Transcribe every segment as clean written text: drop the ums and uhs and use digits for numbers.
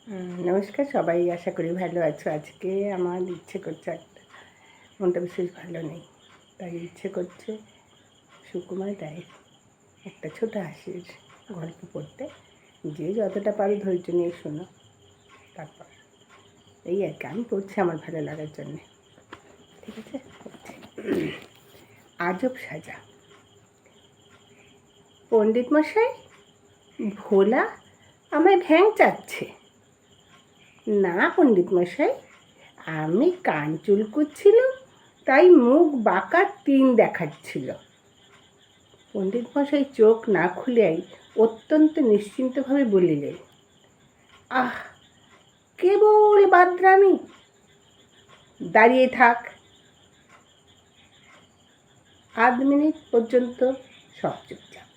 নমস্কার সবাই, আশা করি ভালো আছো। আজকে আমার ইচ্ছে করছে মনটা বিশেষ ভালো নেই, তাই ইচ্ছে করছে সুকুমার রায়ের একটা ছোট হাসির গল্প পড়তে। যে যতটা পারো ধৈর্য নিয়ে শোনো, তারপর এই আর কি আমি পড়ছি আমার ভালো লাগার জন্যে। ঠিক আছে, আজব সাজা। পণ্ডিত মশাই, ভোলা আমায় ভ্যাং চাচ্ছে। না পণ্ডিত মশাই, আমি কান চুলকোচ্ছিলাম, তাই মুখ বাঁকা টিন দেখাচ্ছিল। পণ্ডিত মশাই চোখ না খুলেই অত্যন্ত নিশ্চিন্তভাবে বলিলেন, আহ, কেবল বাদরামি, দাঁড়িয়ে থাক। আধ মিনিট পর্যন্ত সব চুপচাপ।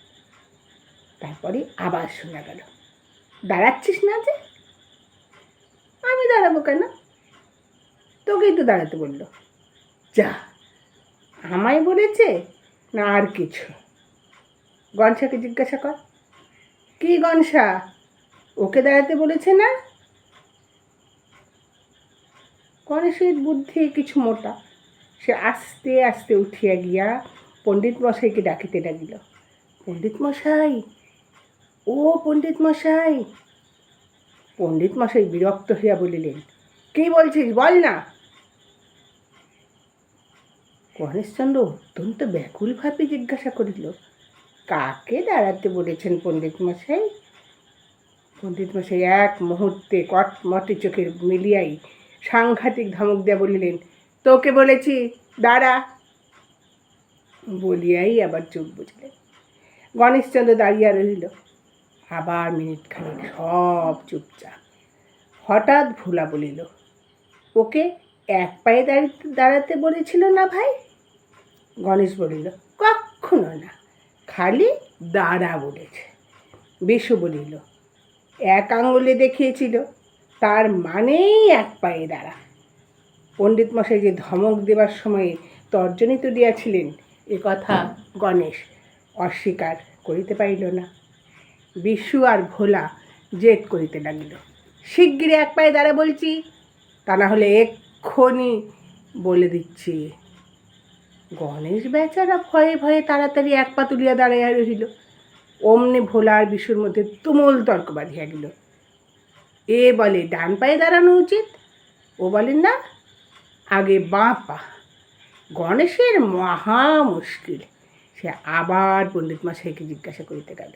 তারপরে আবার শোনা গেল, দাঁড়াচ্ছিস না যে? আমি দাঁড়াবো কেন? তোকেই তো দাঁড়াতে বললো। যা, আমায় বলেছে না আর কিছু? গনসাকে জিজ্ঞাসা কর। কি গনসা? ওকে দাঁড়াতে বলেছে না? গণেশের বুদ্ধি কিছু মোটা। সে আস্তে আস্তে উঠিয়া গিয়া পণ্ডিত মশাইকে ডাকিতে লাগিল। পণ্ডিত মশাই, ও পণ্ডিত মশাই। পণ্ডিত মশাই বিরক্ত হইয়া বলিলেন, কি বলছিস বল না। গণেশচন্দ্র অত্যন্ত ব্যাকুলভাবে জিজ্ঞাসা করিল, কাকে দাঁড়াতে বলেছেন পণ্ডিত মশাই? পণ্ডিত মশাই এক মুহূর্তে কটমটে চোখের মিলিয়াই সাংঘাতিক ধমক দিয়া বলিলেন, তোকে বলেছি দাঁড়া। বলিয়াই আবার চোখ বুঝলেন। গণেশচন্দ্র দাঁড়িয়া রহিল। আবার মিনিট খানিক সব চুপচাপ। হঠাৎ ভোলা বলিল, ওকে এক পায়ে দাঁড়াতে বলেছিল না ভাই? গণেশ বলিল, কখনো না, খালি দাঁড়া বলেছে। বিশু বলিল, এক আঙুলে দেখিয়েছিল, তার মানেই এক পায়ে দাঁড়া। পণ্ডিত মশাই যে ধমক দেবার সময়ে তর্জনী তুলিয়াছিলেন, এ কথা গণেশ অস্বীকার করিতে পারিল না। বিশু আর ভোলা জেদ করিতে লাগিল, শিগগিরি এক পায়ে দাঁড়া বলছি, তা না হলে এক্ষুনি বলে দিচ্ছি। গণেশ বেচারা ভয়ে ভয়ে তাড়াতাড়ি এক পা তুলিয়া দাঁড়াইয়া রহিল। অমনি ভোলা আর বিশুর মধ্যে তুমুল তর্ক বাঁধিয়া গেল। এ বলে ডান পায়ে দাঁড়ানো উচিত, ও বলেন না, আগে বাঁ পা। গণেশের মহা মুশকিল। সে আবার পণ্ডিত মশাইকে জিজ্ঞাসা করিতে গেল,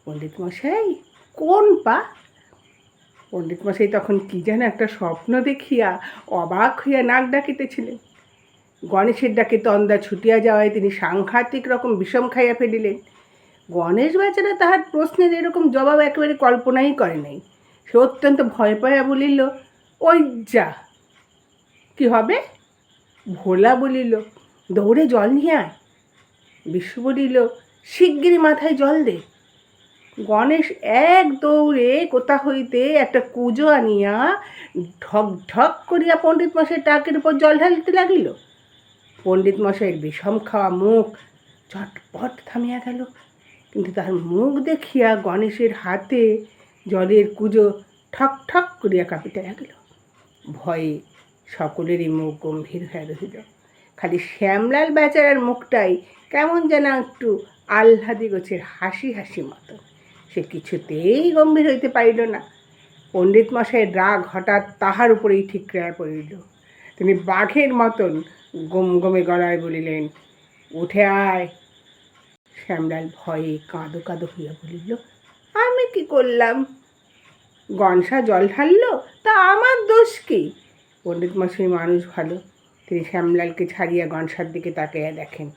পণ্ডিত মশাই কোন পা? পণ্ডিত মশাই তখন কি যেন একটা স্বপ্ন দেখিয়া অবাক হইয়া নাক ডাকিতেছিলেন। গণেশের ডাকে তন্দা ছুটিয়া যাওয়ায় তিনি সাংঘাতিক রকম বিষম খাইয়া ফেলিলেন। গণেশ বেচারা তাহার প্রশ্নের এরকম জবাব একেবারে কল্পনাই করে নাই। সে অত্যন্ত ভয় পাইয়া বলিল, ওই যা। কি হবে? ভোলা বলিল, দৌড়ে জল নিয়ে আয়। বিশু বলিল, শিগগিরি মাথায় জল দে। গণেশ এক দৌড়ে কোথা হইতে একটা কুজো আনিয়া ঢক ঢক করিয়া পণ্ডিত মশাইয়ের টাকের উপর জল ঢালিতে লাগিল। পণ্ডিত মশাইয়ের বিষম খাওয়া মুখ চটপট থামিয়া গেল, কিন্তু তার মুখ দেখিয়া গণেশের হাতে জলের কুজো ঠক ঠক করিয়া কাঁপিতে লাগিল। ভয়ে সকলেরই মুখ গম্ভীর হয়ে রহিল। খালি শ্যামলাল বেচারার মুখটাই কেমন যেন একটু আহ্লাদি গোছের হাসি হাসি মতো। সে কিছুতেই গম্ভীর হইতে পারিল না। পণ্ডিত মশাইয়ের রাগ হঠাৎ তাহার উপরেই ঠিকরিয়া পড়িল। তিনি বাঘের মতন গমগমে গলায় বলিলেন, উঠে আয়। শ্যামলাল ভয়ে কাঁদো কাঁদো হইয়া বলিল, আমি কি করলাম? গনসা জল ঢাললো, তা আমার দোষ কি? পণ্ডিত মশাই মানুষ ভালো, তিনি শ্যামলালকে ছাড়িয়া গনসার দিকে তাকাইয়া দেখেন,